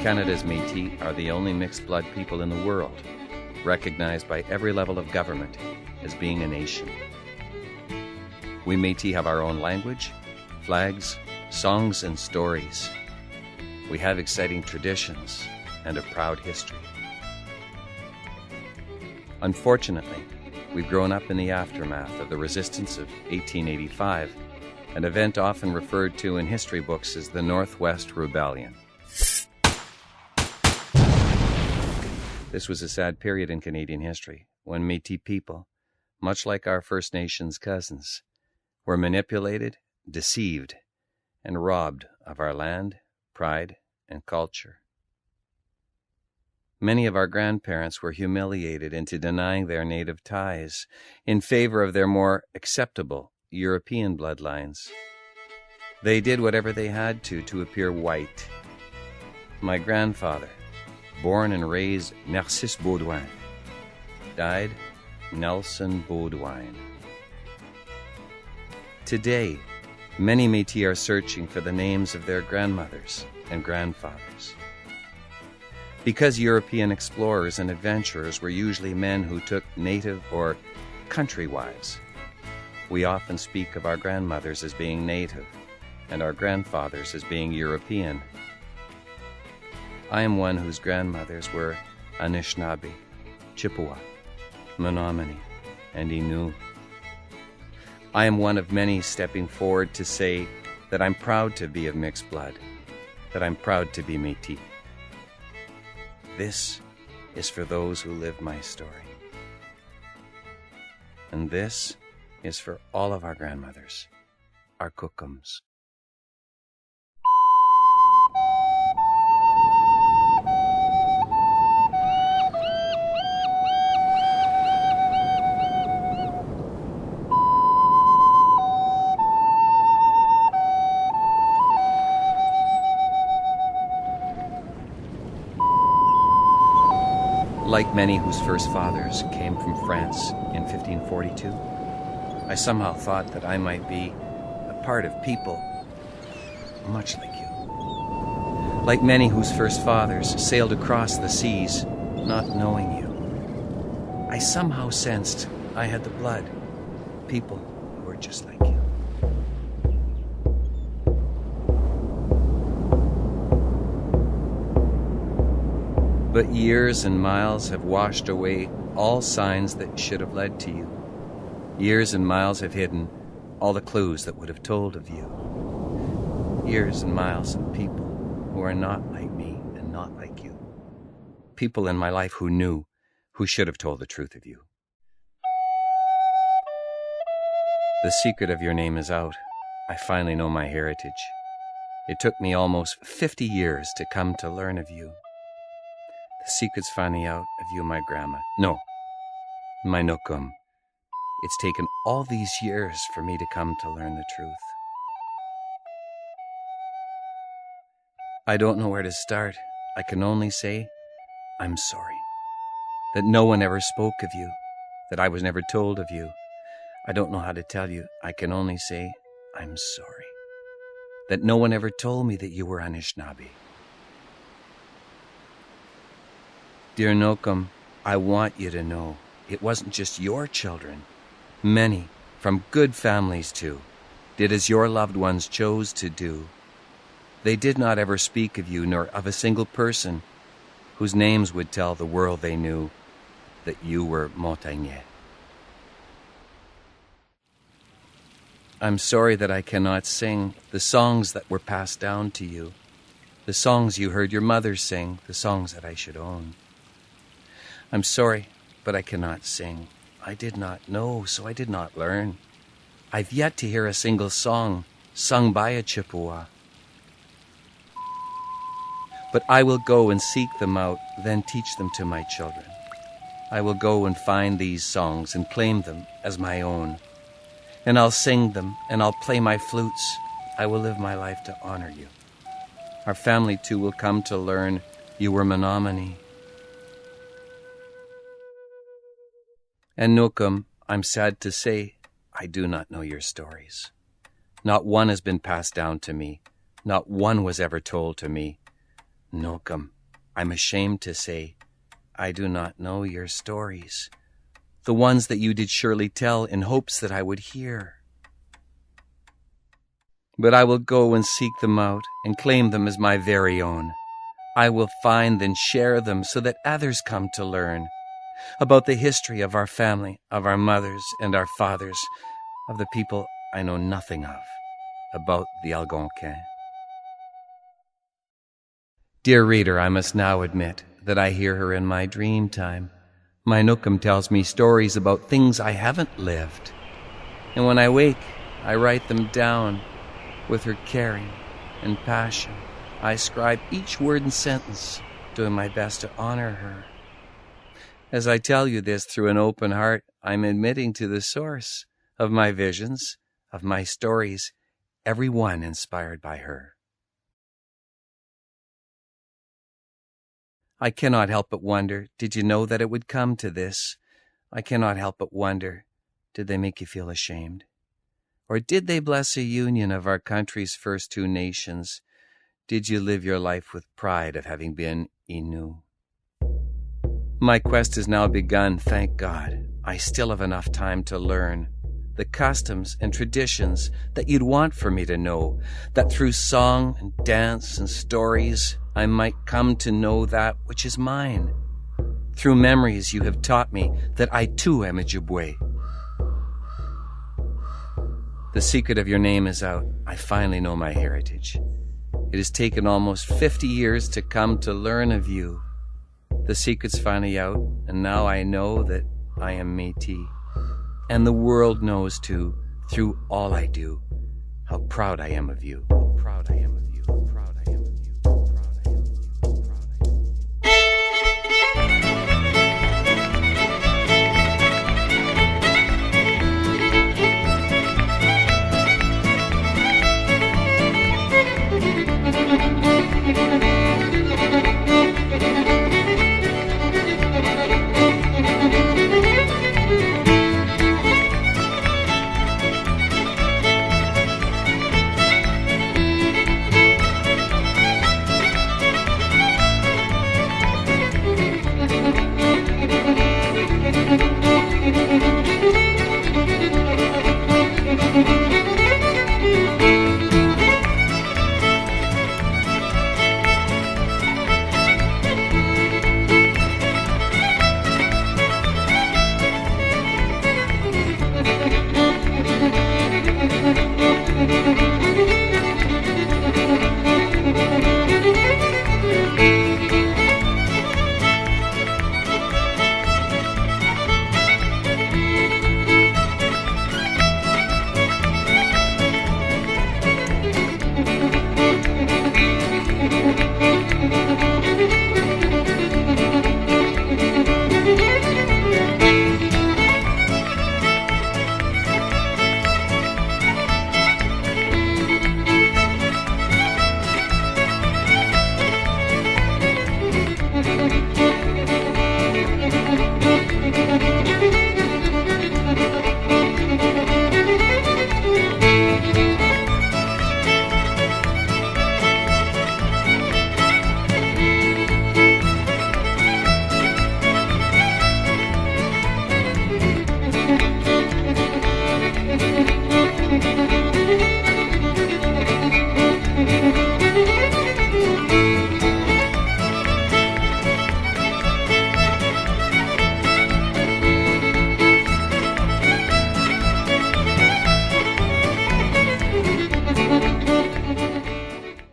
Canada's Metis are the only mixed-blood people in the world, recognized by every level of government as being a nation. We Metis have our own language, flags, songs, and stories. We have exciting traditions and a proud history. Unfortunately, we've grown up in the aftermath of the resistance of 1885, an event often referred to in history books as the Northwest Rebellion. This was a sad period in Canadian history when Métis people, much like our First Nations cousins, were manipulated, deceived, and robbed of our land, pride, and culture. Many of our grandparents were humiliated into denying their native ties in favor of their more acceptable European bloodlines. They did whatever they had to appear white. My grandfather, born and raised Narcisse Baudouin, died Nelson Baudouin. Today, many Métis are searching for the names of their grandmothers and grandfathers. Because European explorers and adventurers were usually men who took native or country wives, we often speak of our grandmothers as being native and our grandfathers as being European. I am one whose grandmothers were Anishinaabe, Chippewa, Menominee, and Innu. I am one of many stepping forward to say that I'm proud to be of mixed blood, that I'm proud to be Métis. This is for those who live my story. And this is for all of our grandmothers, our Kokums. Like many whose first fathers came from France in 1542, I somehow thought that I might be a part of people much like you. Like many whose first fathers sailed across the seas not knowing you, I somehow sensed I had the blood, people who were just like you. But years and miles have washed away all signs that should have led to you. Years and miles have hidden all the clues that would have told of you. Years and miles of people who are not like me and not like you. People in my life who knew, who should have told the truth of you. The secret of your name is out. I finally know my heritage. It took me almost 50 years to come to learn of you. The secret's finding out of you, my grandma. No, my Nokum. It's taken all these years for me to come to learn the truth. I don't know where to start. I can only say, I'm sorry. That no one ever spoke of you. That I was never told of you. I don't know how to tell you. I can only say, I'm sorry. That no one ever told me that you were Anishinaabe. Dear Nokum, I want you to know it wasn't just your children. Many, from good families too, did as your loved ones chose to do. They did not ever speak of you, nor of a single person whose names would tell the world they knew that you were Montagnais. I'm sorry that I cannot sing the songs that were passed down to you, the songs you heard your mother sing, the songs that I should own. I'm sorry, but I cannot sing. I did not know, so I did not learn. I've yet to hear a single song sung by a Chippewa. But I will go and seek them out, then teach them to my children. I will go and find these songs and claim them as my own. And I'll sing them, and I'll play my flutes. I will live my life to honor you. Our family, too, will come to learn you were Menominee. And Nokum, I'm sad to say, I do not know your stories. Not one has been passed down to me. Not one was ever told to me. Nokum, I'm ashamed to say, I do not know your stories, the ones that you did surely tell in hopes that I would hear. But I will go and seek them out and claim them as my very own. I will find and share them so that others come to learn about the history of our family, of our mothers and our fathers, of the people I know nothing of, about the Algonquin. Dear reader, I must now admit that I hear her in my dream time. My Nookum tells me stories about things I haven't lived. And when I wake, I write them down. With her caring and passion, I scribe each word and sentence, doing my best to honor her. As I tell you this through an open heart, I'm admitting to the source of my visions, of my stories, every one inspired by her. I cannot help but wonder, did you know that it would come to this? I cannot help but wonder, did they make you feel ashamed? Or did they bless a union of our country's first two nations? Did you live your life with pride of having been Innu? My quest has now begun, thank God. I still have enough time to learn the customs and traditions that you'd want for me to know, that through song and dance and stories I might come to know that which is mine. Through memories you have taught me that I too am a Ojibwe. The secret of your name is out. I finally know my heritage. It has taken almost 50 years to come to learn of you. The secret's finally out, and now I know that I am Metis. And the world knows too, through all I do, how proud I am of you. How proud I am.